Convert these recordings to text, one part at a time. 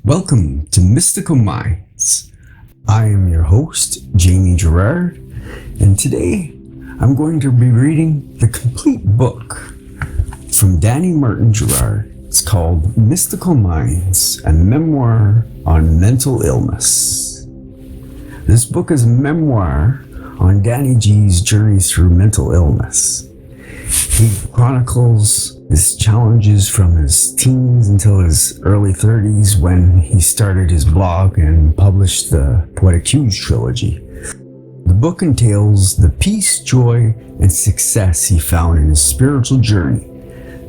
Welcome to Mystical Minds. I am your host, Jamie Gerard, and today I'm going to be reading the complete book from Danny Martin Gerard. It's called Mystical Minds, a memoir on mental illness. This book is a memoir on Danny G's journey through mental illness. He chronicles his challenges from his teens until his early 30s when he started his blog and published the Poetic Cues trilogy. The book entails the peace, joy, and success he found in his spiritual journey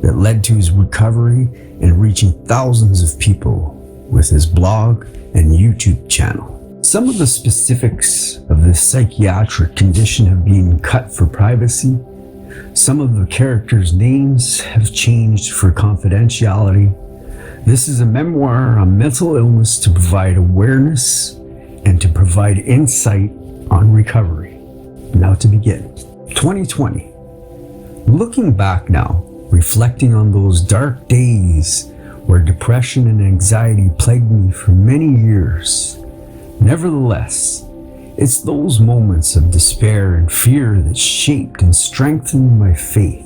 that led to his recovery and reaching thousands of people with his blog and YouTube channel. Some of the specifics of this psychiatric condition have been cut for privacy. Some of the characters' names have changed for confidentiality. This is a memoir on mental illness to provide awareness and to provide insight on recovery. Now to begin. 2020. Looking back now, reflecting on those dark days where depression and anxiety plagued me for many years. Nevertheless, it's those moments of despair and fear that shaped and strengthened my faith.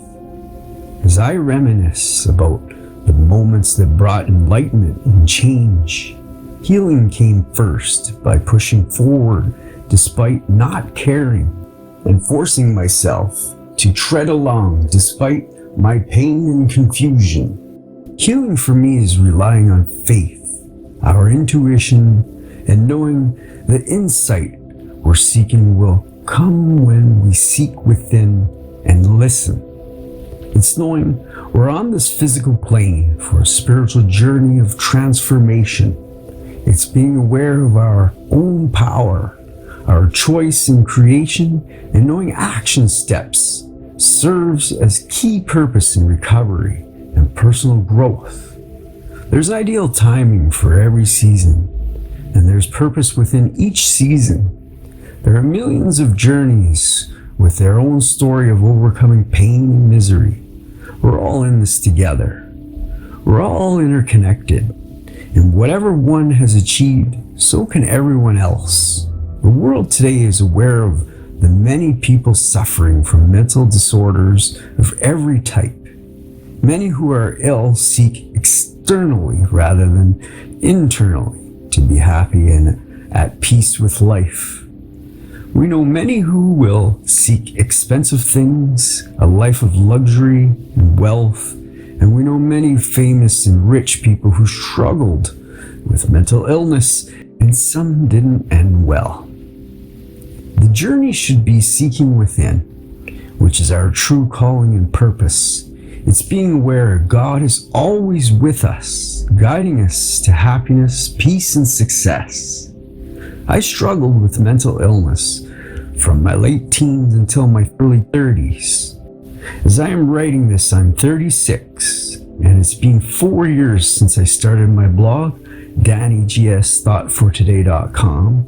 As I reminisce about the moments that brought enlightenment and change, healing came first by pushing forward despite not caring and forcing myself to tread along despite my pain and confusion. Healing for me is relying on faith, our intuition, and knowing that insight we're seeking will come when we seek within and listen. It's knowing we're on this physical plane for a spiritual journey of transformation. It's being aware of our own power, our choice in creation, and knowing action steps serves as key purpose in recovery and personal growth. There's ideal timing for every season, and there's purpose within each season. There are millions of journeys with their own story of overcoming pain and misery. We're all in this together. We're all interconnected. And whatever one has achieved, so can everyone else. The world today is aware of the many people suffering from mental disorders of every type. Many who are ill seek externally rather than internally to be happy and at peace with life. We know many who will seek expensive things, a life of luxury and wealth, and we know many famous and rich people who struggled with mental illness, and some didn't end well. The journey should be seeking within, which is our true calling and purpose. It's being aware God is always with us, guiding us to happiness, peace, and success. I struggled with mental illness from my late teens until my early 30s. As I am writing this, I'm 36, and it's been 4 years since I started my blog, DannyGSThoughtForToday.com,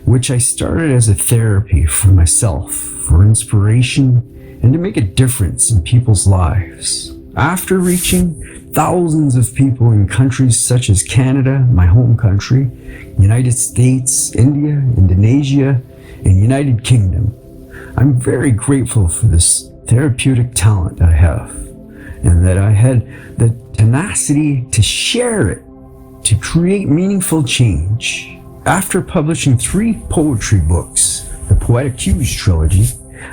which I started as a therapy for myself, for inspiration, and to make a difference in people's lives. After reaching thousands of people in countries such as Canada, my home country, United States, India, Indonesia, and United Kingdom, I'm very grateful for this therapeutic talent I have, and that I had the tenacity to share it, to create meaningful change. After publishing 3 poetry books, the Poetic Cues trilogy,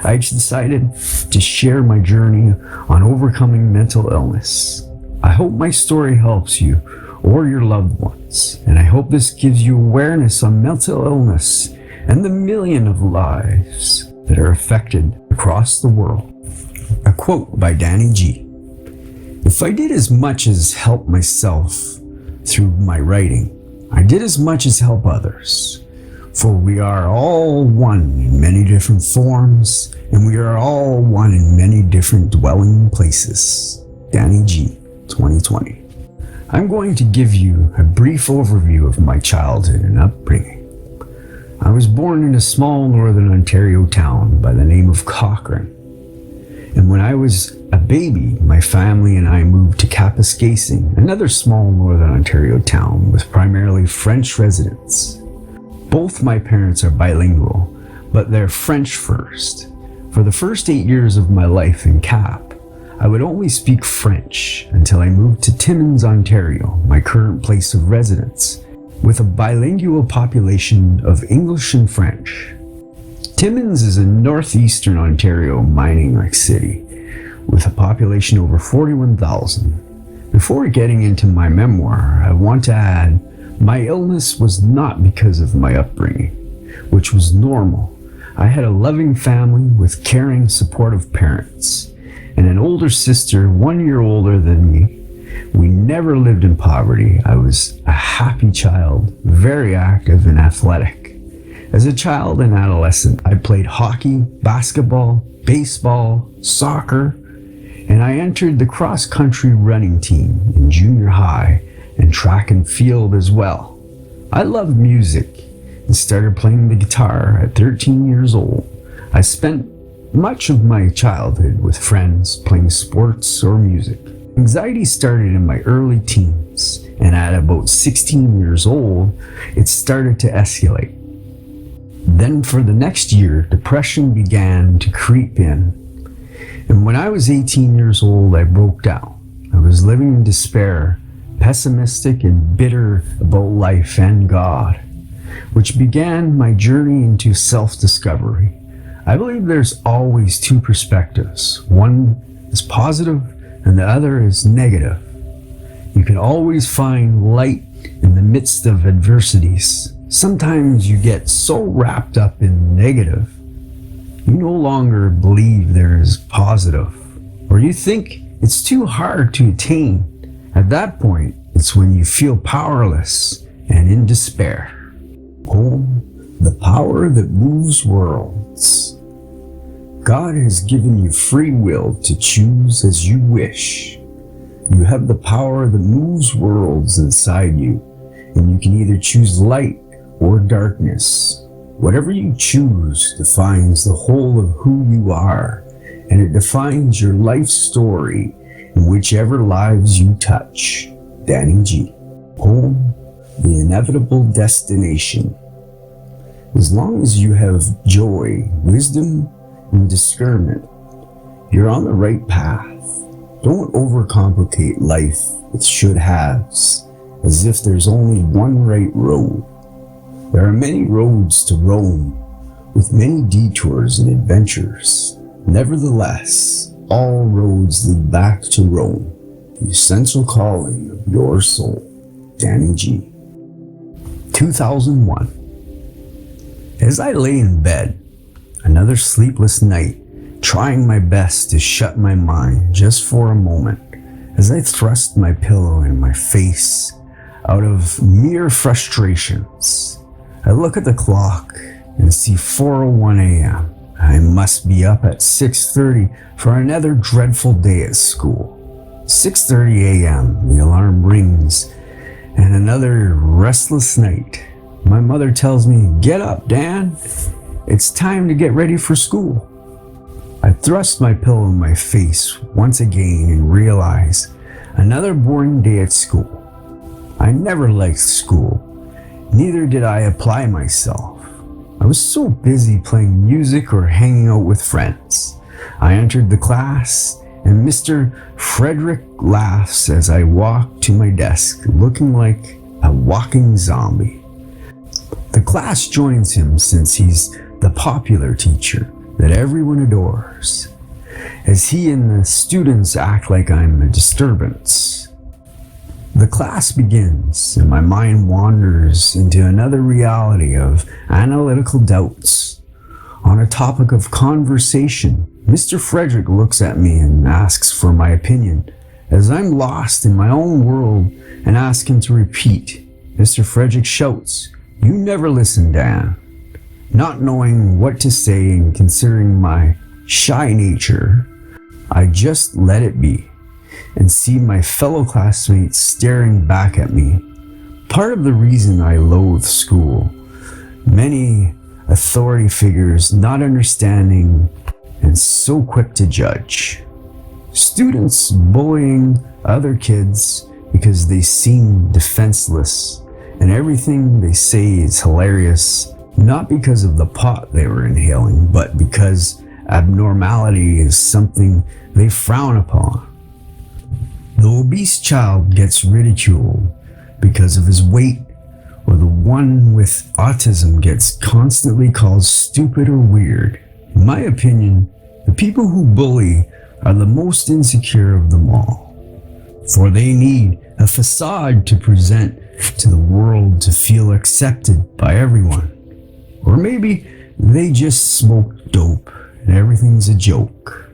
I decided to share my journey on overcoming mental illness. I hope my story helps you or your loved ones, and I hope this gives you awareness on mental illness and the million of lives that are affected across the world. A quote by Danny G. If I did as much as help myself through my writing, I did as much as help others. For we are all one in many different forms, and we are all one in many different dwelling places. Danny G, 2020. I'm going to give you a brief overview of my childhood and upbringing. I was born in a small northern Ontario town by the name of Cochrane. And when I was a baby, my family and I moved to Kapuskasing, another small northern Ontario town with primarily French residents. Both my parents are bilingual, but they're French first. For the first 8 years of my life in Cap, I would only speak French until I moved to Timmins, Ontario, my current place of residence, with a bilingual population of English and French. Timmins is a northeastern Ontario mining city with a population over 41,000. Before getting into my memoir, I want to add my illness was not because of my upbringing, which was normal. I had a loving family with caring, supportive parents, and an older sister 1 year older than me. We never lived in poverty. I was a happy child, very active and athletic. As a child and adolescent, I played hockey, basketball, baseball, soccer, and I entered the cross-country running team in junior high and track and field as well. I loved music and started playing the guitar at 13 years old. I spent much of my childhood with friends playing sports or music. Anxiety started in my early teens, and at about 16 years old, it started to escalate. Then for the next year, depression began to creep in. And when I was 18 years old, I broke down. I was living in despair, pessimistic and bitter about life and God, which began my journey into self-discovery. I believe there's always two perspectives. One is positive and the other is negative. You can always find light in the midst of adversities. Sometimes you get so wrapped up in negative, you no longer believe there is positive, or you think it's too hard to attain. At that point, it's when you feel powerless and in despair. Poem, The Power That Moves Worlds. God has given you free will to choose as you wish. You have the power that moves worlds inside you, and you can either choose light or darkness. Whatever you choose defines the whole of who you are, and it defines your life story in whichever lives you touch. Danny G. Poem, The Inevitable Destination. As long as you have joy, wisdom, and discernment, you're on the right path. Don't overcomplicate life with should-haves, as if there's only one right road. There are many roads to Rome, with many detours and adventures. Nevertheless, all roads lead back to Rome, the essential calling of your soul. Danny G. 2001. As I lay in bed, another sleepless night, trying my best to shut my mind just for a moment, as I thrust my pillow in my face out of mere frustrations, I look at the clock and see 4:01 a.m. I must be up at 6:30 for another dreadful day at school. 6:30 a.m. the alarm rings, and another restless night. My mother tells me, "Get up, Dan. It's time to get ready for school." I thrust my pillow in my face once again and realize another boring day at school. I never liked school. Neither did I apply myself. I was so busy playing music or hanging out with friends. I entered the class, and Mr. Frederick laughs as I walk to my desk, looking like a walking zombie. The class joins him since he's the popular teacher that everyone adores, as he and the students act like I'm a disturbance. The class begins, and my mind wanders into another reality of analytical doubts. On a topic of conversation, Mr. Frederick looks at me and asks for my opinion, as I'm lost in my own world and ask him to repeat. Mr. Frederick shouts, "You never listen, Dan." Not knowing what to say and considering my shy nature, I just let it be and see my fellow classmates staring back at me. Part of the reason I loathe school, many authority figures not understanding and so quick to judge. Students bullying other kids because they seem defenseless, and everything they say is hilarious, not because of the pot they were inhaling, but because abnormality is something they frown upon. The obese child gets ridiculed because of his weight, or the one with autism gets constantly called stupid or weird. In my opinion, the people who bully are the most insecure of them all, for they need a facade to present to the world to feel accepted by everyone. Or maybe they just smoke dope and everything's a joke.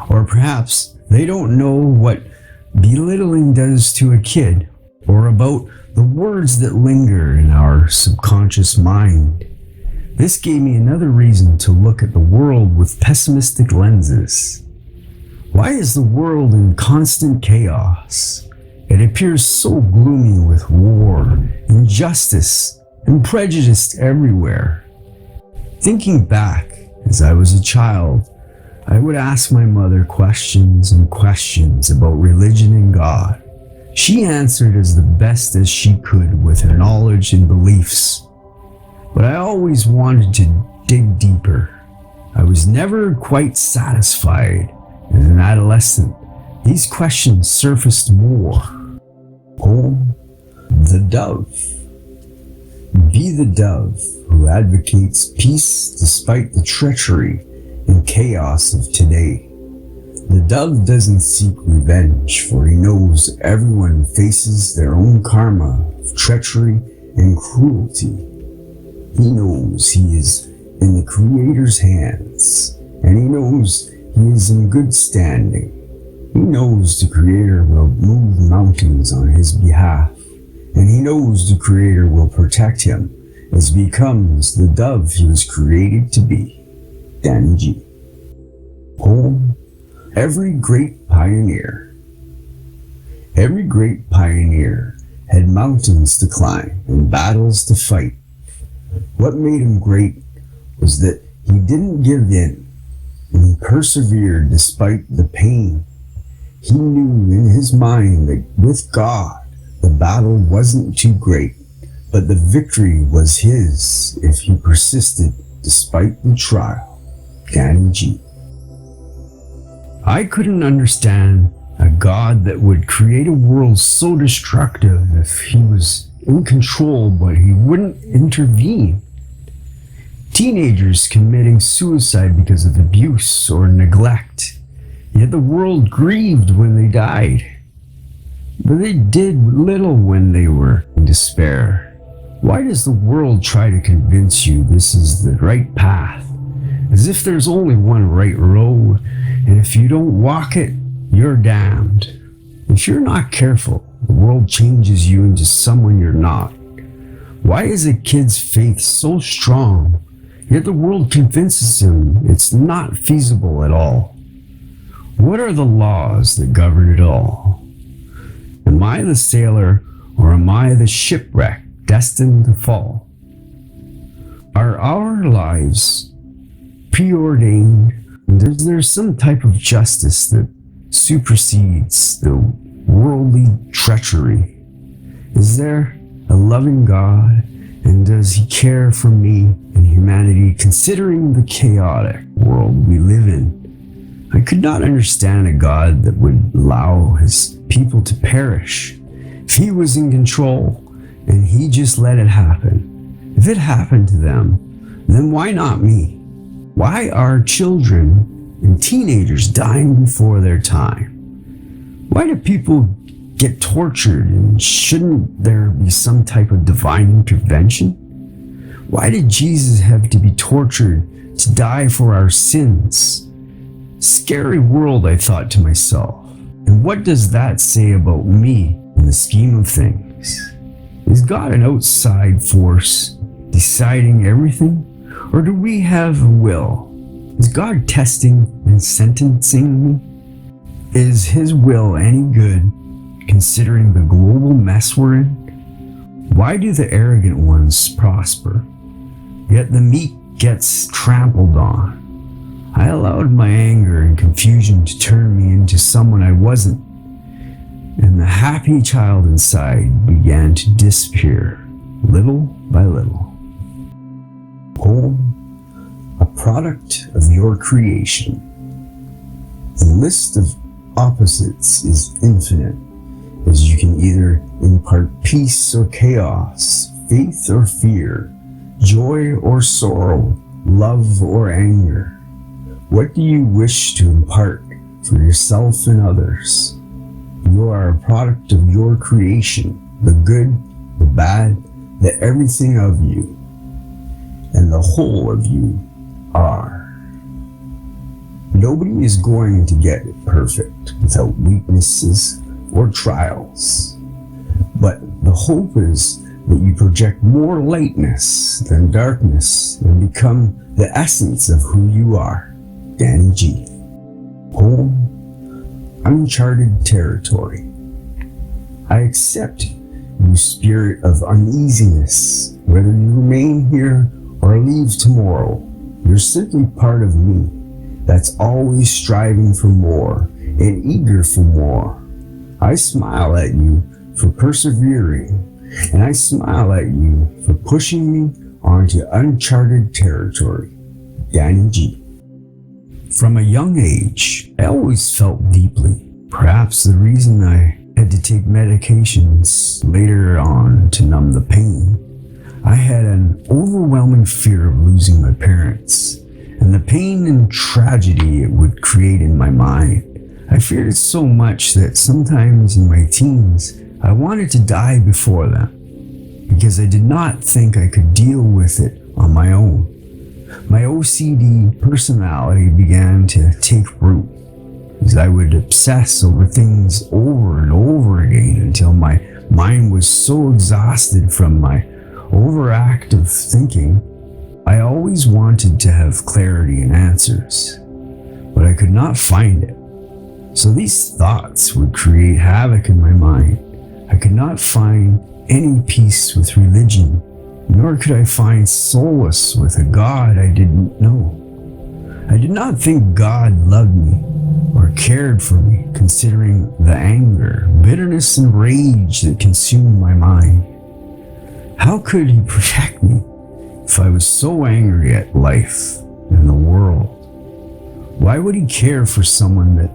Or perhaps they don't know what belittling does to a kid, or about the words that linger in our subconscious mind. This gave me another reason to look at the world with pessimistic lenses. Why is the world in constant chaos? It appears so gloomy with war, injustice, and prejudice everywhere. Thinking back, as I was a child, I would ask my mother questions and questions about religion and God. She answered as the best as she could with her knowledge and beliefs. But I always wanted to dig deeper. I was never quite satisfied. As an adolescent, these questions surfaced more. Poem, The Dove. Be the dove who advocates peace despite the treachery and chaos of today. The dove doesn't seek revenge, for he knows everyone faces their own karma of treachery and cruelty. He knows he is in the Creator's hands, and he knows he is in good standing. He knows the Creator will move mountains on his behalf, and he knows the Creator will protect him as he becomes the dove he was created to be. Danny G. Poem, Every Great Pioneer. Every great pioneer had mountains to climb and battles to fight. What made him great was that he didn't give in, and he persevered despite the pain. He knew in his mind that with God, the battle wasn't too great, but the victory was his if he persisted despite the trial. Danny G. I couldn't understand a God that would create a world so destructive if he was in control, but he wouldn't intervene. Teenagers committing suicide because of abuse or neglect, yet the world grieved when they died. But they did little when they were in despair. Why does the world try to convince you this is the right path, as if there's only one right road, and if you don't walk it, you're damned? If you're not careful, the world changes you into someone you're not. Why is a kid's faith so strong, yet the world convinces him it's not feasible at all? What are the laws that govern it all? Am I the sailor, or am I the shipwreck destined to fall? Are our lives preordained? Is there some type of justice that supersedes the worldly treachery? Is there a loving God, and does he care for me and humanity, considering the chaotic world we live in? I could not understand a God that would allow his people to perish. If he was in control and he just let it happen, if it happened to them, then why not me? Why are children and teenagers dying before their time? Why do people get tortured, and shouldn't there be some type of divine intervention? Why did Jesus have to be tortured to die for our sins? Scary world, I thought to myself. And what does that say about me in the scheme of things? Is God an outside force deciding everything? Or do we have a will? Is God testing and sentencing me? Is his will any good, considering the global mess we're in? Why do the arrogant ones prosper, yet the meek gets trampled on? I allowed my anger and confusion to turn me into someone I wasn't, and the happy child inside began to disappear, little by little. Poem, a product of your creation. The list of opposites is infinite, as you can either impart peace or chaos, faith or fear, joy or sorrow, love or anger. What do you wish to impart for yourself and others? You are a product of your creation, the good, the bad, the everything of you, and the whole of you are. Nobody is going to get it perfect without weaknesses or trials. But the hope is that you project more lightness than darkness and become the essence of who you are. Danny G. Poem, Uncharted Territory. I accept you, spirit of uneasiness, whether you remain here or leave tomorrow. You're simply part of me that's always striving for more and eager for more. I smile at you for persevering, and I smile at you for pushing me onto uncharted territory. Danny G. From a young age, I always felt deeply. Perhaps the reason I had to take medications later on to numb the pain. I had an overwhelming fear of losing my parents, and the pain and tragedy it would create in my mind. I feared it so much that sometimes in my teens, I wanted to die before them, because I did not think I could deal with it on my own. My OCD personality began to take root, as I would obsess over things over and over again until my mind was so exhausted from my overactive thinking. I always wanted to have clarity and answers, but I could not find it. So these thoughts would create havoc in my mind. I could not find any peace with religion, nor could I find solace with a God I didn't know. I did not think God loved me or cared for me, considering the anger, bitterness, and rage that consumed my mind. How could He protect me if I was so angry at life and the world? Why would He care for someone that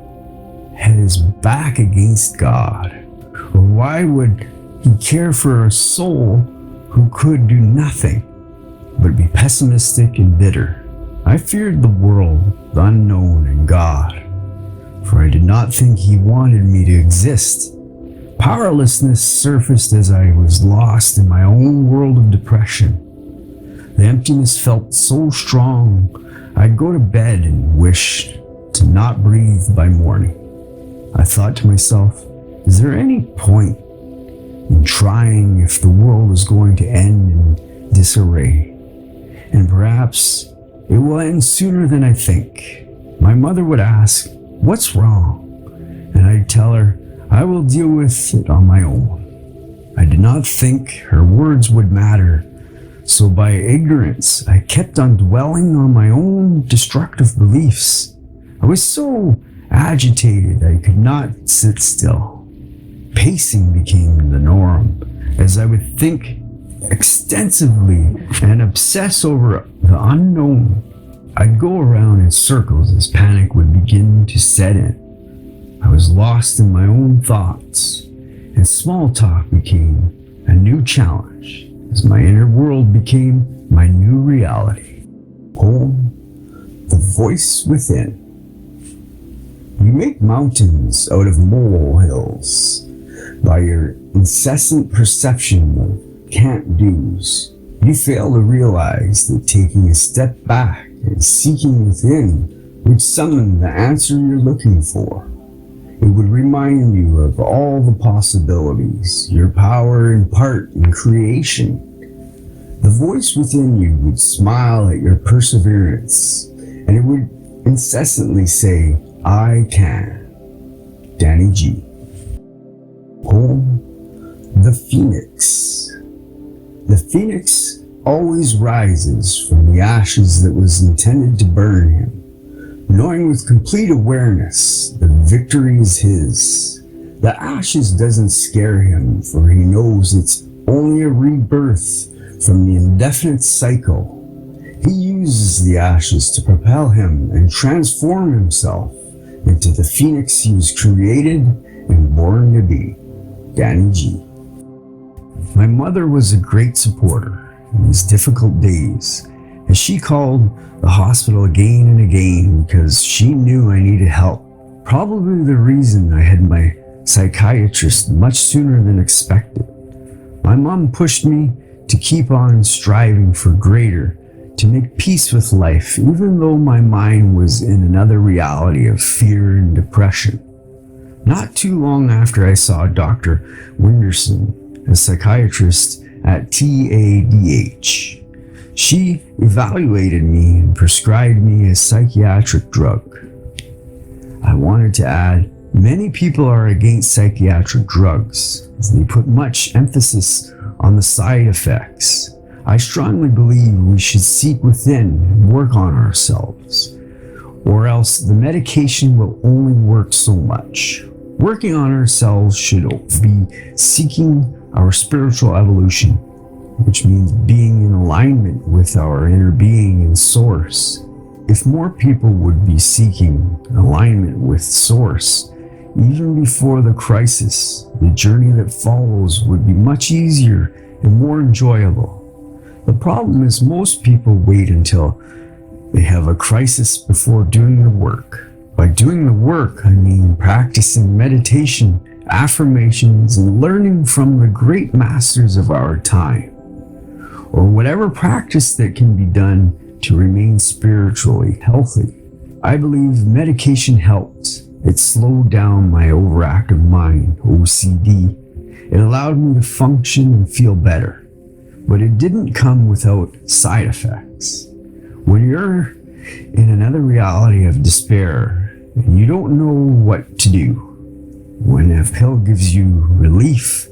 had his back against God? Or why would He care for a soul who could do nothing but be pessimistic and bitter? I feared the world, the unknown, and God, for I did not think He wanted me to exist. Powerlessness surfaced as I was lost in my own world of depression. The emptiness felt so strong, I'd go to bed and wish to not breathe by morning. I thought to myself, is there any point in trying if the world is going to end in disarray? And perhaps it will end sooner than I think. My mother would ask, what's wrong? And I'd tell her, I will deal with it on my own. I did not think her words would matter, so by ignorance, I kept on dwelling on my own destructive beliefs. I was so agitated I could not sit still. Pacing became the norm, as I would think extensively and obsess over the unknown. I'd go around in circles as panic would begin to set in. I was lost in my own thoughts, and small talk became a new challenge as my inner world became my new reality. Poem, The Voice Within. You make mountains out of molehills by your incessant perception of can't-dos. You fail to realize that taking a step back and seeking within would summon the answer you're looking for. It would remind you of all the possibilities, your power and part in creation. The voice within you would smile at your perseverance, and it would incessantly say, I can. Danny G. Poem, The Phoenix. The phoenix always rises from the ashes that was intended to burn him. knowing with complete awareness that victory is his. The ashes doesn't scare him, for he knows it's only a rebirth from the indefinite cycle. He uses the ashes to propel him and transform himself into the phoenix he was created and born to be. Danny G. My mother was a great supporter in these difficult days, as she called the hospital again and again because she knew I needed help. Probably the reason I had my psychiatrist much sooner than expected. My mom pushed me to keep on striving for greater, to make peace with life, even though my mind was in another reality of fear and depression. Not too long after I saw Dr. Winderson, a psychiatrist at TADH, she evaluated me and prescribed me a psychiatric drug. I wanted to add, many people are against psychiatric drugs, as they put much emphasis on the side effects. I strongly believe we should seek within and work on ourselves, or else the medication will only work so much. Working on ourselves should be seeking our spiritual evolution, which means being in alignment with our inner being and source. If more people would be seeking alignment with source, even before the crisis, the journey that follows would be much easier and more enjoyable. The problem is most people wait until they have a crisis before doing the work. By doing the work, I mean practicing meditation, affirmations, and learning from the great masters of our time, or whatever practice that can be done to remain spiritually healthy. I believe medication helped. It slowed down my overactive mind, OCD. It allowed me to function and feel better. But it didn't come without side effects. When you're in another reality of despair and you don't know what to do, when a pill gives you relief,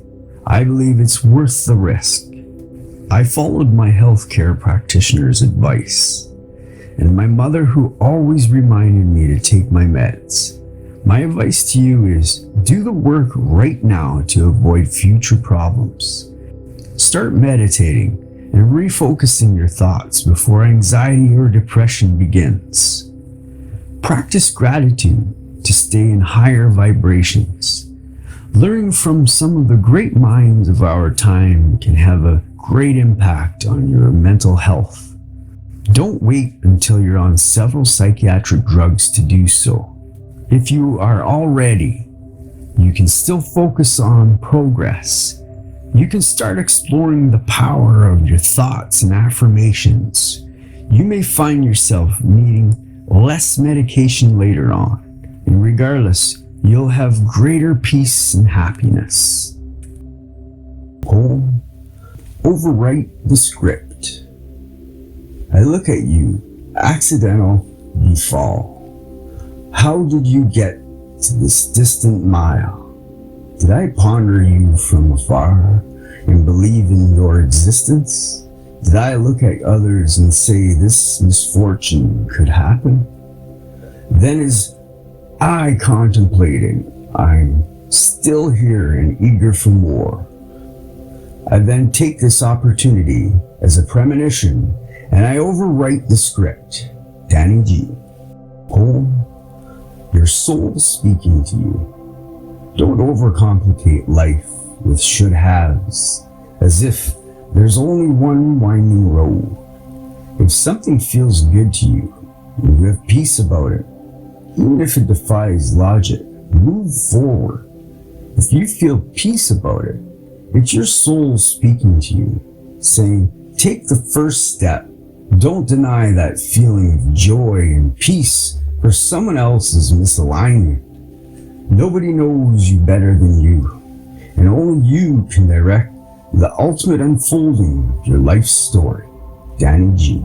I believe it's worth the risk. I followed my healthcare practitioner's advice, and my mother, who always reminded me to take my meds. My advice to you is do the work right now to avoid future problems. Start meditating and refocusing your thoughts before anxiety or depression begins. Practice gratitude to stay in higher vibrations. Learning from some of the great minds of our time can have a great impact on your mental health. Don't wait until you're on several psychiatric drugs to do so. If you are already, you can still focus on progress. You can start exploring the power of your thoughts and affirmations. You may find yourself needing less medication later on, and regardless, you'll have greater peace and happiness. Poem, overwrite the script. I look at you, accidental befall. How did you get to this distant mile? Did I ponder you from afar and believe in your existence? Did I look at others and say this misfortune could happen? Then as I contemplating, I'm still here and eager for more. I then take this opportunity as a premonition and I overwrite the script. Danny G. Poem, your soul speaking to you. Don't overcomplicate life with should-haves, as if there's only one winding road. If something feels good to you, and you have peace about it, even if it defies logic, move forward. If you feel peace about it, it's your soul speaking to you, saying, take the first step. Don't deny that feeling of joy and peace for someone else's misalignment. Nobody knows you better than you, and only you can direct the ultimate unfolding of your life story. Danny G.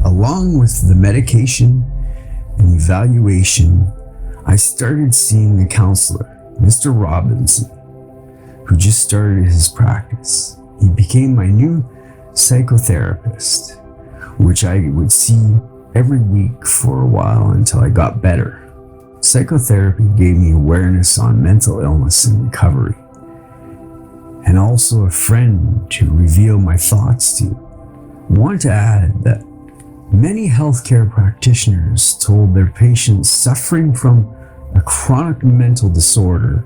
Along with the medication and evaluation, I started seeing a counselor, Mr. Robinson, who just started his practice. He became my new psychotherapist, which I would see every week for a while until I got better. Psychotherapy gave me awareness on mental illness and recovery, and also a friend to reveal my thoughts to. I want to add that many healthcare practitioners told their patients suffering from a chronic mental disorder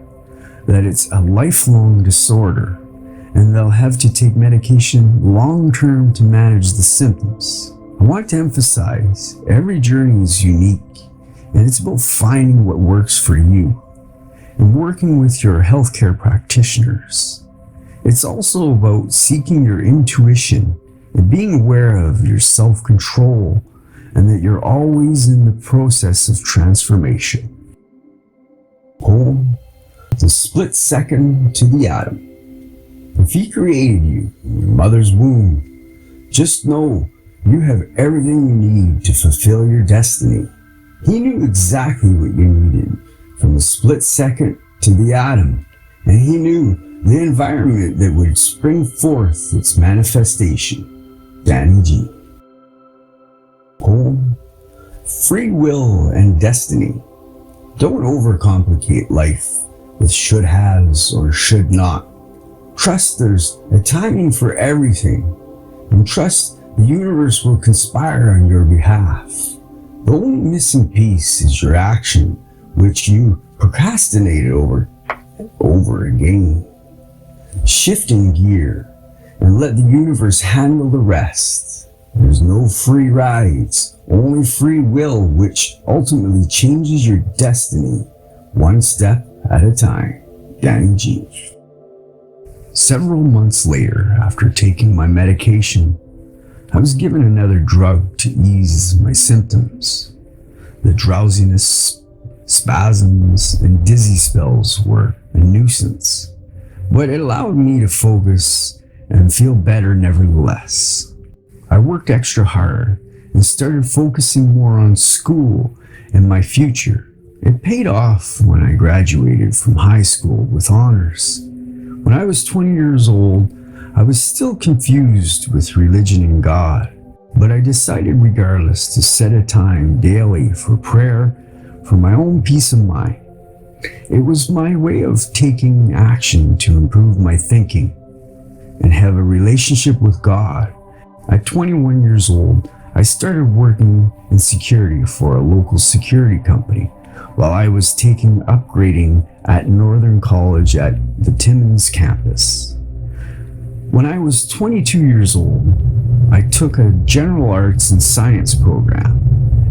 that it's a lifelong disorder and they'll have to take medication long-term to manage the symptoms. I want to emphasize every journey is unique, and it's about finding what works for you and working with your healthcare practitioners. It's also about seeking your intuition and being aware of your self-control and that you're always in the process of transformation. Poem, the split second to the atom. If he created you in your mother's womb, just know you have everything you need to fulfill your destiny. He knew exactly what you needed from the split second to the atom, and he knew the environment that would spring forth its manifestation. Danny G. Poem, free will and destiny. Don't overcomplicate life with should-haves or should-not. Trust there's a timing for everything, and trust the universe will conspire on your behalf. The only missing piece is your action, which you procrastinated over and over again. Shifting gear and let the universe handle the rest. There's no free rides, only free will, which ultimately changes your destiny, one step at a time. Danny G. Several months later, after taking my medication, I was given another drug to ease my symptoms. The drowsiness, spasms, and dizzy spells were a nuisance, but it allowed me to focus and feel better nevertheless. I worked extra hard and started focusing more on school and my future. It paid off when I graduated from high school with honors. When I was 20 years old, I was still confused with religion and God, but I decided regardless to set a time daily for prayer for my own peace of mind. It was my way of taking action to improve my thinking and have a relationship with God. At 21 years old, I started working in security for a local security company while I was taking upgrading at Northern College at the Timmins campus. When I was 22 years old, I took a general arts and science program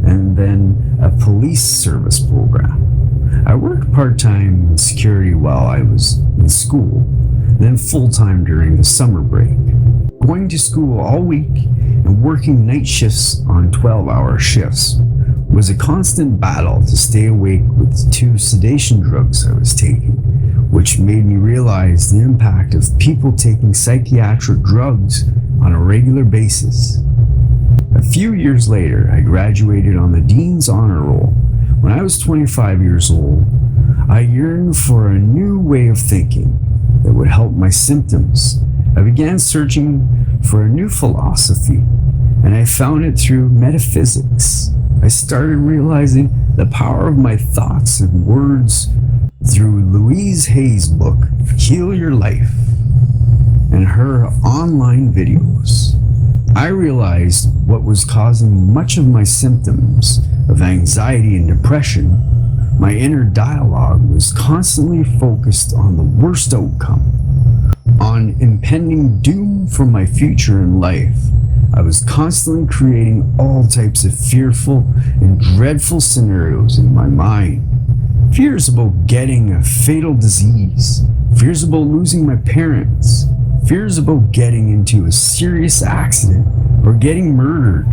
and then a police service program. I worked part-time in security while I was in school, then full-time during the summer break. Going to school all week and working night shifts on 12-hour shifts was a constant battle to stay awake with the 2 sedation drugs I was taking, which made me realize the impact of people taking psychiatric drugs on a regular basis. A few years later, I graduated on the Dean's Honor Roll. When I was 25 years old, I yearned for a new way of thinking that would help my symptoms. I began searching for a new philosophy, and I found it through metaphysics. I started realizing the power of my thoughts and words through Louise Hay's book, Heal Your Life, and her online videos. I realized what was causing much of my symptoms of anxiety and depression. My inner dialogue was constantly focused on the worst outcome, on impending doom for my future in life. I was constantly creating all types of fearful and dreadful scenarios in my mind. Fears about getting a fatal disease, fears about losing my parents, fears about getting into a serious accident or getting murdered.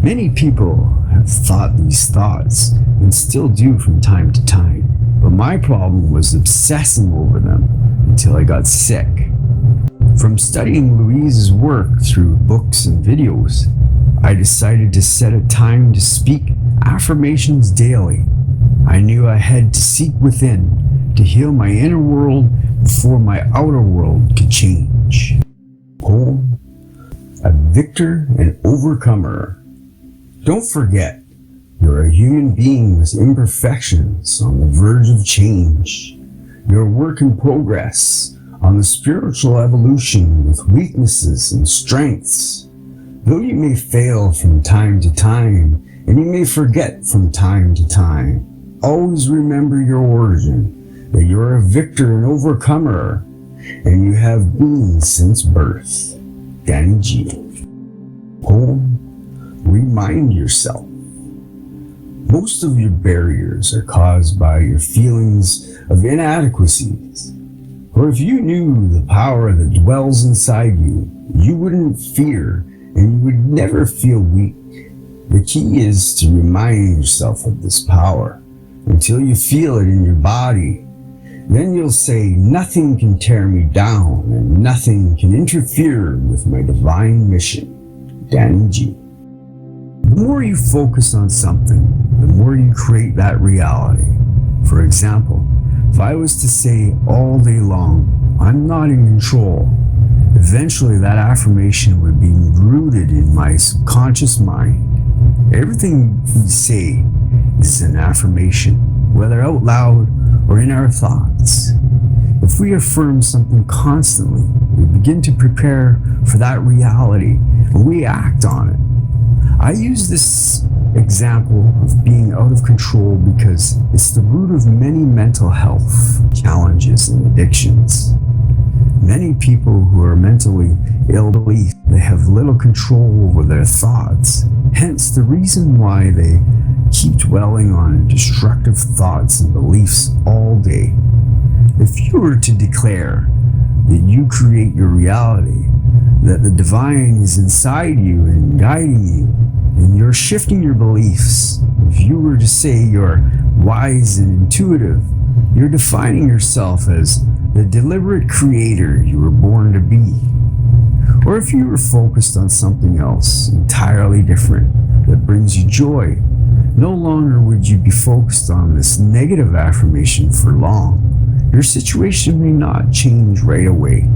Many people have thought these thoughts and still do from time to time, but my problem was obsessing over them until I got sick. From studying Louise's work through books and videos, I decided to set a time to speak affirmations daily. I knew I had to seek within to heal my inner world before my outer world could change. Poem, A Victor and Overcomer. Don't forget, you're a human being with imperfections on the verge of change. You're a work in progress on the spiritual evolution with weaknesses and strengths. Though you may fail from time to time, and you may forget from time to time, always remember your origin, that you're a victor and overcomer, and you have been since birth. Danny G. Poem, remind yourself. Most of your barriers are caused by your feelings of inadequacies. For if you knew the power that dwells inside you, you wouldn't fear and you would never feel weak. The key is to remind yourself of this power until you feel it in your body. Then you'll say, nothing can tear me down and nothing can interfere with my divine mission. Danny G. The more you focus on something, the more you create that reality. For example, if I was to say all day long, I'm not in control, eventually that affirmation would be rooted in my subconscious mind. Everything we say is an affirmation, whether out loud or in our thoughts. If we affirm something constantly, we begin to prepare for that reality and we act on it. I use this example of being out of control because it's the root of many mental health challenges and addictions. Many people who are mentally ill believe they have little control over their thoughts, hence the reason why they keep dwelling on destructive thoughts and beliefs all day. If you were to declare that you create your reality, that the divine is inside you and guiding you, and you're shifting your beliefs, if you were to say you're wise and intuitive, you're defining yourself as the deliberate creator you were born to be. Or if you were focused on something else entirely different that brings you joy, no longer would you be focused on this negative affirmation for long. Your situation may not change right away,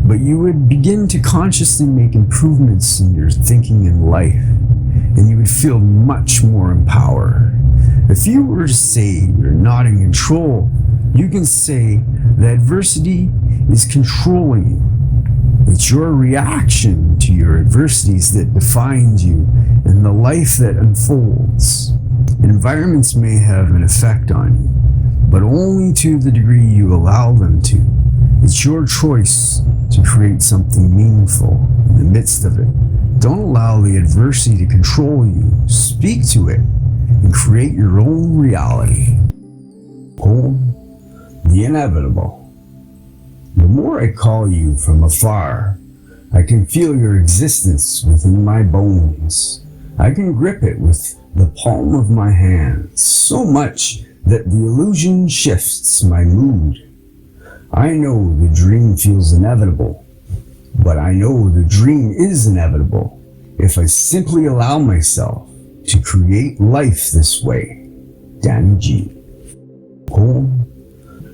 but you would begin to consciously make improvements in your thinking and life, and you would feel much more empowered. If you were to say you're not in control, you can say that adversity is controlling you. It's your reaction to your adversities that defines you and the life that unfolds. Environments may have an effect on you, but only to the degree you allow them to. It's your choice to create something meaningful in the midst of it. Don't allow the adversity to control you. Speak to it and create your own reality. Poem, the inevitable. The more I call you from afar, I can feel your existence within my bones. I can grip it with the palm of my hand, so much that the illusion shifts my mood. I know the dream feels inevitable, but I know the dream is inevitable if I simply allow myself to create life this way. Danny G. Poem,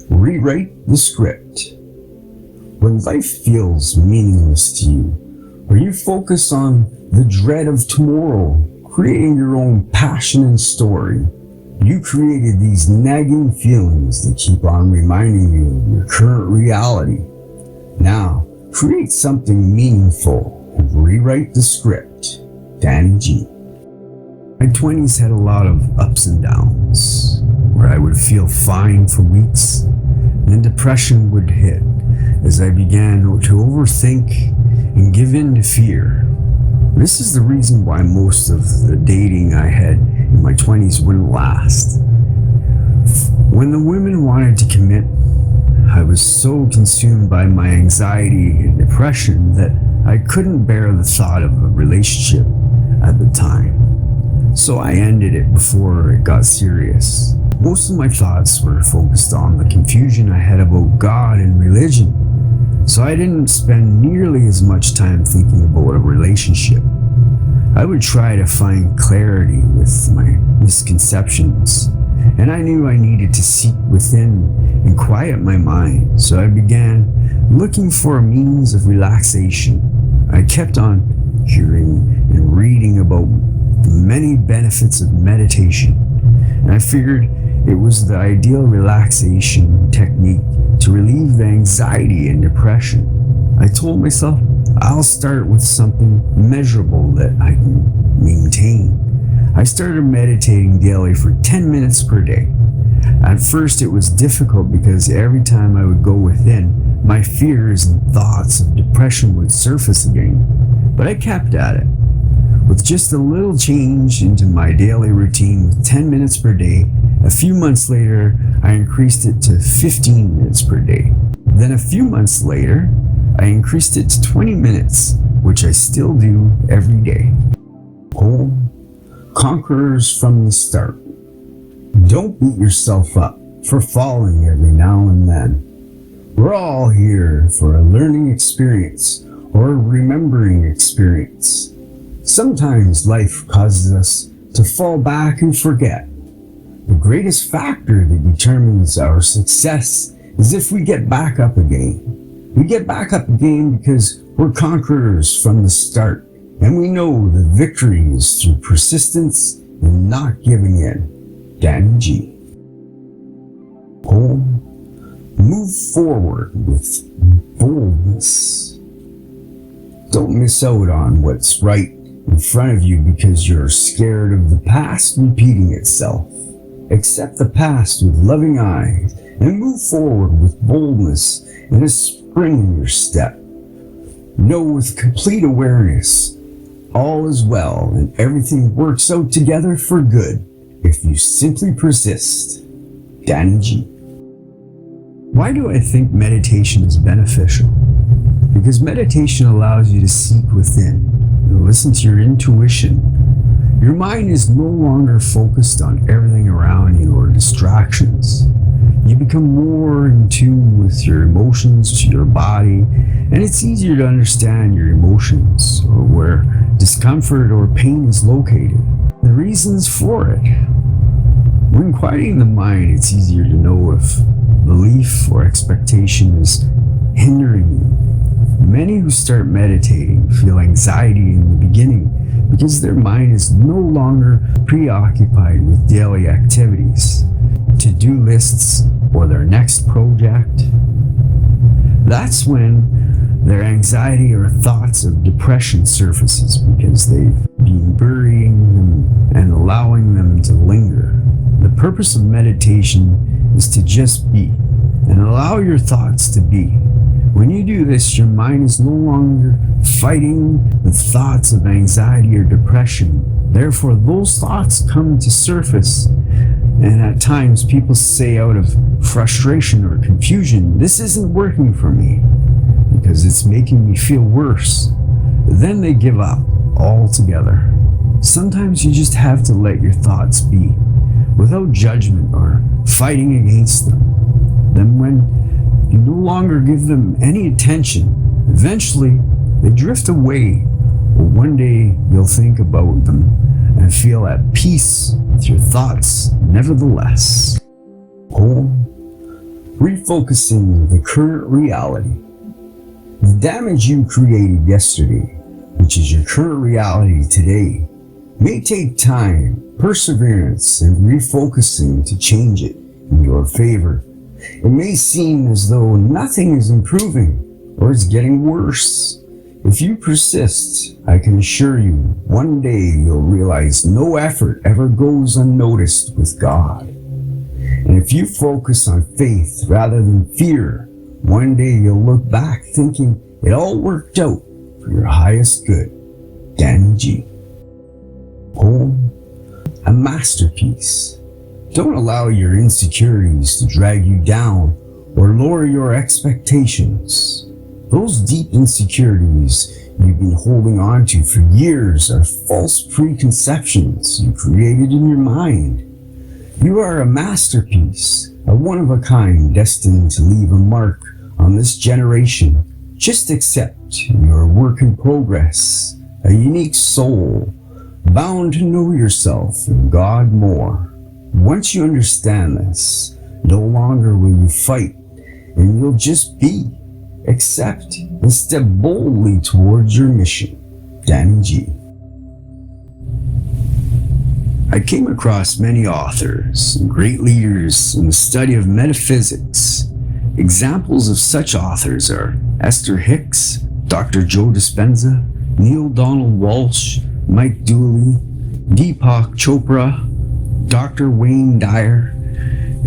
rewrite the script. When life feels meaningless to you, or you focus on the dread of tomorrow, creating your own passion and story, you created these nagging feelings that keep on reminding you of your current reality. Now, create something meaningful and rewrite the script. Danny G. My 20s had a lot of ups and downs, where I would feel fine for weeks, and then depression would hit as I began to overthink and give in to fear. This is the reason why most of the dating I had in my 20s wouldn't last. When the women wanted to commit, I was so consumed by my anxiety and depression that I couldn't bear the thought of a relationship at the time. So I ended it before it got serious. Most of my thoughts were focused on the confusion I had about God and religion. So I didn't spend nearly as much time thinking about a relationship. I would try to find clarity with my misconceptions, and I knew I needed to seek within and quiet my mind, so I began looking for a means of relaxation. I kept on hearing and reading about the many benefits of meditation, and I figured it was the ideal relaxation technique to relieve the anxiety and depression. I told myself I'll start with something measurable that I can maintain. I started meditating daily for 10 minutes per day. At first it was difficult because every time I would go within, my fears and thoughts of depression would surface again. But I kept at it. With just a little change into my daily routine with 10 minutes per day, a few months later, I increased it to 15 minutes per day. Then a few months later, I increased it to 20 minutes, which I still do every day. Poem: Conquerors from the Start. Don't beat yourself up for falling every now and then. We're all here for a learning experience or a remembering experience. Sometimes life causes us to fall back and forget. The greatest factor that determines our success is if we get back up again. We get back up again because we're conquerors from the start, and we know the victory is through persistence and not giving in. Danny G. Poem: Move forward with boldness. Don't miss out on what's right in front of you because you're scared of the past repeating itself. Accept the past with loving eyes and move forward with boldness and a spring in your step. Know with complete awareness all is well and everything works out together for good if you simply persist. Danny G. Why do I think meditation is beneficial? Because meditation allows you to seek within and listen to your intuition. Your mind is no longer focused on everything around you or distractions. You become more in tune with your emotions, your body, and it's easier to understand your emotions or where discomfort or pain is located, the reasons for it. When quieting the mind, it's easier to know if belief or expectation is hindering you. Many who start meditating feel anxiety in the beginning because their mind is no longer preoccupied with daily activities, to-do lists, or their next project. That's when their anxiety or thoughts of depression surfaces because they've been burying them and allowing them to linger. The purpose of meditation is to just be and allow your thoughts to be. When you do this, your mind is no longer fighting with thoughts of anxiety or depression. Therefore, those thoughts come to surface, and at times people say out of frustration or confusion, "This isn't working for me because it's making me feel worse." Then they give up altogether. Sometimes you just have to let your thoughts be without judgment or fighting against them. Then when you no longer give them any attention, eventually they drift away. But one day you'll think about them and feel at peace with your thoughts nevertheless. Poem: Refocusing the current reality. The damage you created yesterday, which is your current reality today, may take time, perseverance, and refocusing to change it in your favor. It may seem as though nothing is improving or it's getting worse. If you persist, I can assure you, one day you'll realize no effort ever goes unnoticed with God. And if you focus on faith rather than fear, one day you'll look back thinking it all worked out for your highest good. Danny G. Poem: A Masterpiece. Don't allow your insecurities to drag you down or lower your expectations. Those deep insecurities you've been holding on to for years are false preconceptions you created in your mind. You are a masterpiece, a one-of-a-kind destined to leave a mark on this generation. Just accept you're a work in progress, a unique soul, bound to know yourself and God more. Once you understand this, no longer will you fight, and you'll just be, accept, and step boldly towards your mission. Danny G. I came across many authors and great leaders in the study of metaphysics. Examples of such authors are Esther Hicks, Dr. Joe Dispenza, Neil Donald Walsh, Mike Dooley, Deepak Chopra, Dr. Wayne Dyer,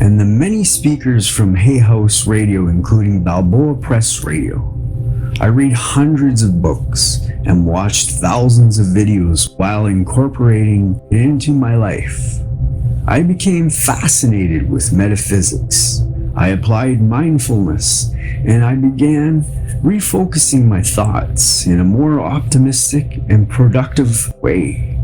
and the many speakers from Hay House Radio, including Balboa Press Radio. I read hundreds of books and watched thousands of videos while incorporating it into my life. I became fascinated with metaphysics. I applied mindfulness, and I began refocusing my thoughts in a more optimistic and productive way.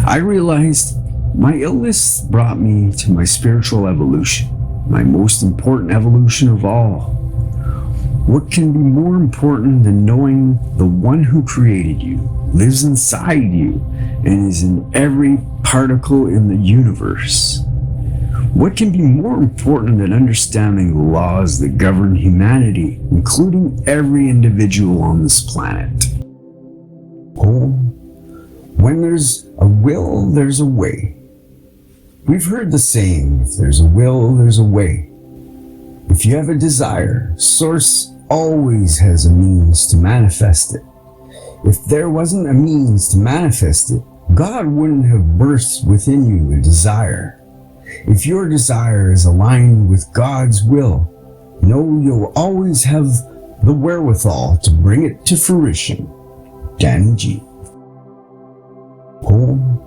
I realized my illness brought me to my spiritual evolution, my most important evolution of all. What can be more important than knowing the one who created you, lives inside you, and is in every particle in the universe? What can be more important than understanding the laws that govern humanity, including every individual on this planet? Oh, when there's a will, there's a way. We've heard the saying, if there's a will, there's a way. If you have a desire, Source always has a means to manifest it. If there wasn't a means to manifest it, God wouldn't have birthed within you a desire. If your desire is aligned with God's will, know you'll always have the wherewithal to bring it to fruition. Danny G. Poem,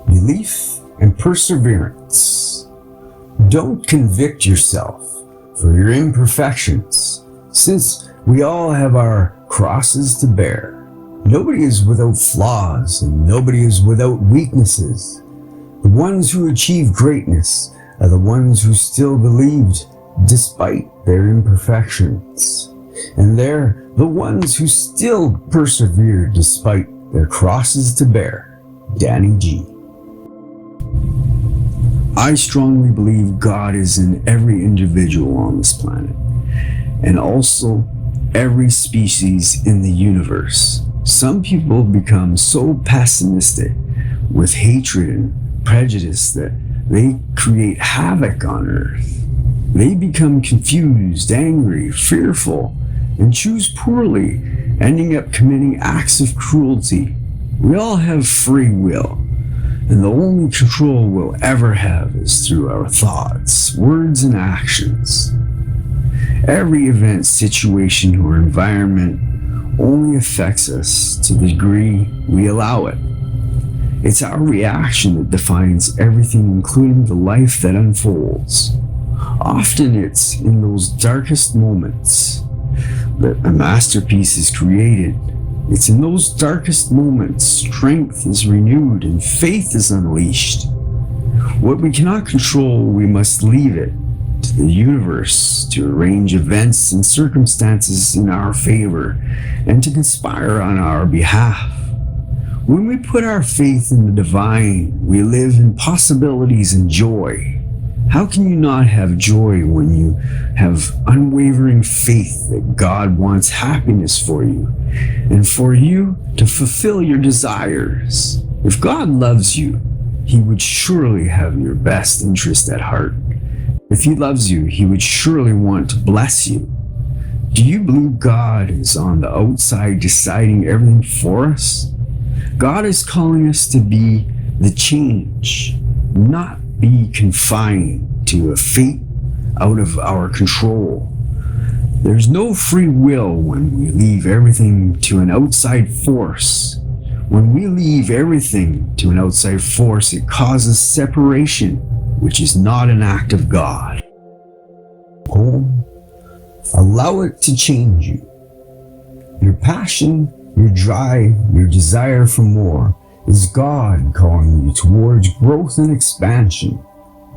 Belief and Perseverance. Don't convict yourself for your imperfections, since we all have our crosses to bear. Nobody is without flaws, and nobody is without weaknesses. The ones who achieve greatness are the ones who still believed despite their imperfections. And they're the ones who still persevere despite their crosses to bear. Danny G. I strongly believe God is in every individual on this planet, and also every species in the universe. Some people become so pessimistic with hatred and prejudice that they create havoc on Earth. They become confused, angry, fearful, and choose poorly, ending up committing acts of cruelty. We all have free will, and the only control we'll ever have is through our thoughts, words, and actions. Every event, situation, or environment only affects us to the degree we allow it. It's our reaction that defines everything, including the life that unfolds. Often it's in those darkest moments that a masterpiece is created. It's in those darkest moments strength is renewed and faith is unleashed. What we cannot control, we must leave it to the universe to arrange events and circumstances in our favor and to conspire on our behalf. When we put our faith in the divine, we live in possibilities and joy. How can you not have joy when you have unwavering faith that God wants happiness for you and for you to fulfill your desires? If God loves you, He would surely have your best interest at heart. If He loves you, He would surely want to bless you. Do you believe God is on the outside deciding everything for us? God is calling us to be the change, not be confined to a fate out of our control. There's no free will when we leave everything to an outside force. When we leave everything to an outside force, it causes separation, which is not an act of God. Poem, allow it to change you. Your passion, your drive, your desire for more is God calling you towards growth and expansion.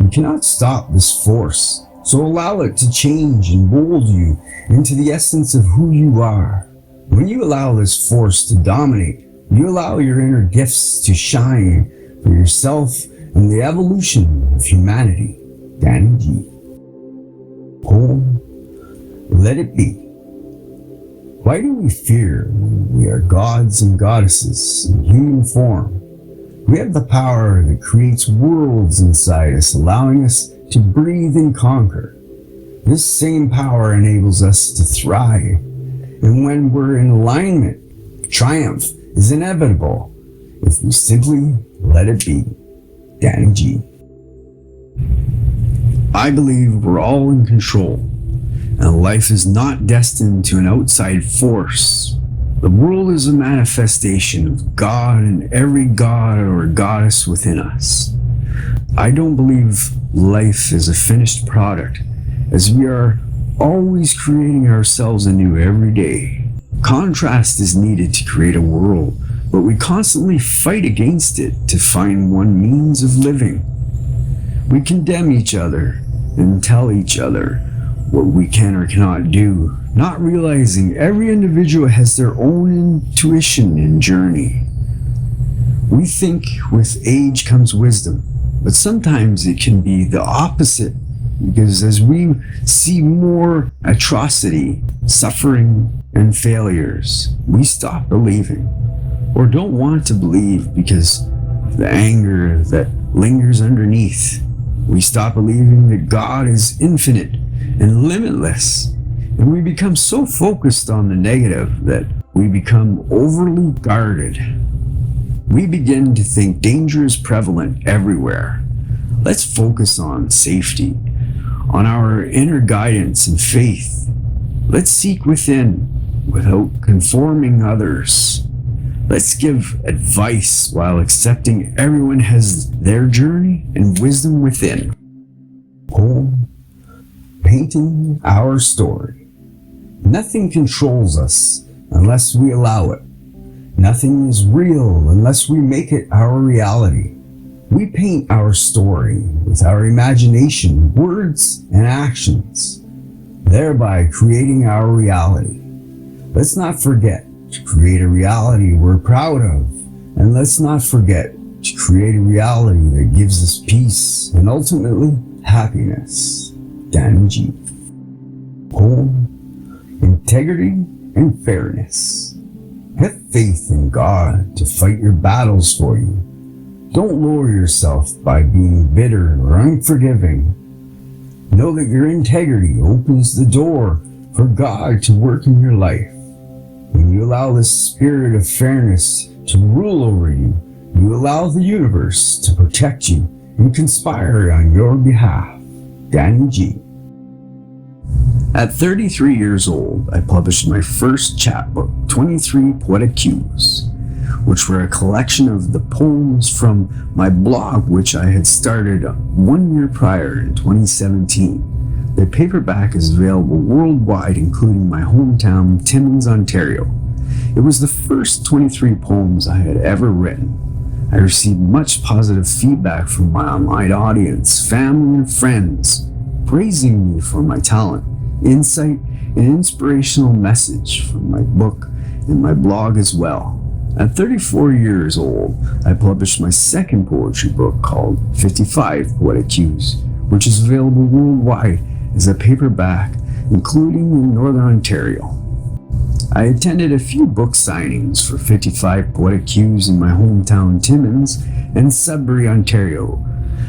You cannot stop this force, so allow it to change and mold you into the essence of who you are. When you allow this force to dominate, you allow your inner gifts to shine for yourself and the evolution of humanity. Danny G. Poem, Let It Be. Why do we fear when we are gods and goddesses in human form? We have the power that creates worlds inside us, allowing us to breathe and conquer. This same power enables us to thrive. And when we're in alignment, triumph is inevitable if we simply let it be. Danny G. I believe we're all in control, and life is not destined to an outside force. The world is a manifestation of God and every god or goddess within us. I don't believe life is a finished product, as we are always creating ourselves anew every day. Contrast is needed to create a world, but we constantly fight against it to find one means of living. We condemn each other and tell each other what we can or cannot do, not realizing every individual has their own intuition and journey. We think with age comes wisdom, but sometimes it can be the opposite, because as we see more atrocity, suffering, and failures, we stop believing, or don't want to believe because of the anger that lingers underneath. We stop believing that God is infinite and limitless, and we become so focused on the negative that we become overly guarded. We begin to think danger is prevalent everywhere. Let's focus on safety, on our inner guidance and faith. Let's seek within without conforming others. Let's give advice while accepting everyone has their journey and wisdom within. Poem, painting our story. Nothing controls us unless we allow it. Nothing is real unless we make it our reality. We paint our story with our imagination, words, and actions, thereby creating our reality. Let's not forget to create a reality we're proud of, and let's not forget to create a reality that gives us peace and ultimately happiness. Danny G. Poem, integrity and fairness. Have faith in God to fight your battles for you. Don't lower yourself by being bitter or unforgiving. Know that your integrity opens the door for God to work in your life. When you allow the spirit of fairness to rule over you, you allow the universe to protect you and conspire on your behalf. Danny G. At 33 years old, I published my first chapbook, 23 Poetic Cues, which were a collection of the poems from my blog, which I had started 1 year prior in 2017. The paperback is available worldwide, including my hometown, Timmins, Ontario. It was the first 23 poems I had ever written. I received much positive feedback from my online audience, family, and friends, praising me for my talent, insight, and inspirational message from my book and my blog as well. At 34 years old, I published my second poetry book called 55 Poetic Cues, which is available worldwide as a paperback, including in Northern Ontario. I attended a few book signings for 55 Poetic Cues in my hometown Timmins and Sudbury, Ontario.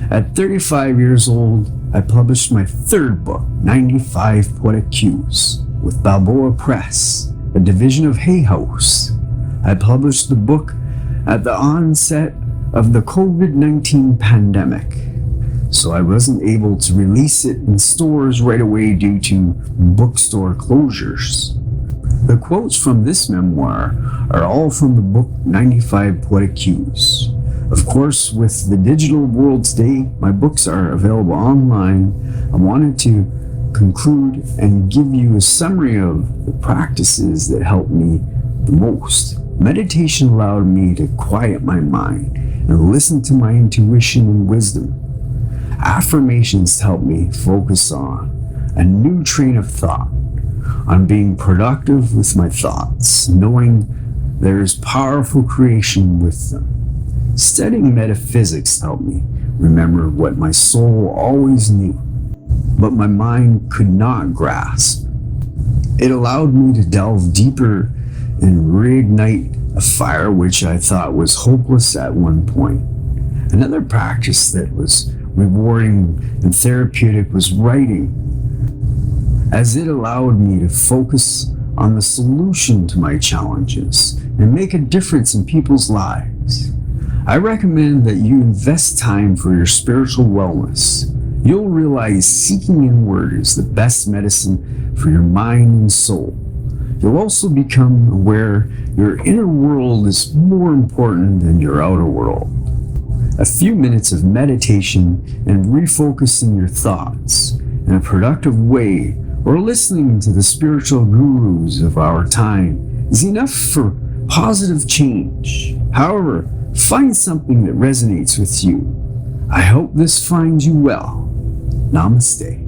At 35 years old, I published my third book, 95 Poetic Cues, with Balboa Press, a division of Hay House. I published the book at the onset of the COVID-19 pandemic, so I wasn't able to release it in stores right away due to bookstore closures. The quotes from this memoir are all from the book 95 Poetic Cues. Of course, with the digital world today, my books are available online. I wanted to conclude and give you a summary of the practices that helped me the most. Meditation allowed me to quiet my mind and listen to my intuition and wisdom. Affirmations helped me focus on a new train of thought, on being productive with my thoughts, knowing there is powerful creation with them. Studying metaphysics helped me remember what my soul always knew, but my mind could not grasp. It allowed me to delve deeper and reignite a fire which I thought was hopeless at one point. Another practice that was rewarding and therapeutic was writing, as it allowed me to focus on the solution to my challenges and make a difference in people's lives. I recommend that you invest time for your spiritual wellness. You'll realize seeking inward is the best medicine for your mind and soul. You'll also become aware your inner world is more important than your outer world. A few minutes of meditation and refocusing your thoughts in a productive way, or listening to the spiritual gurus of our time, is enough for positive change. However, find something that resonates with you. I hope this finds you well. Namaste.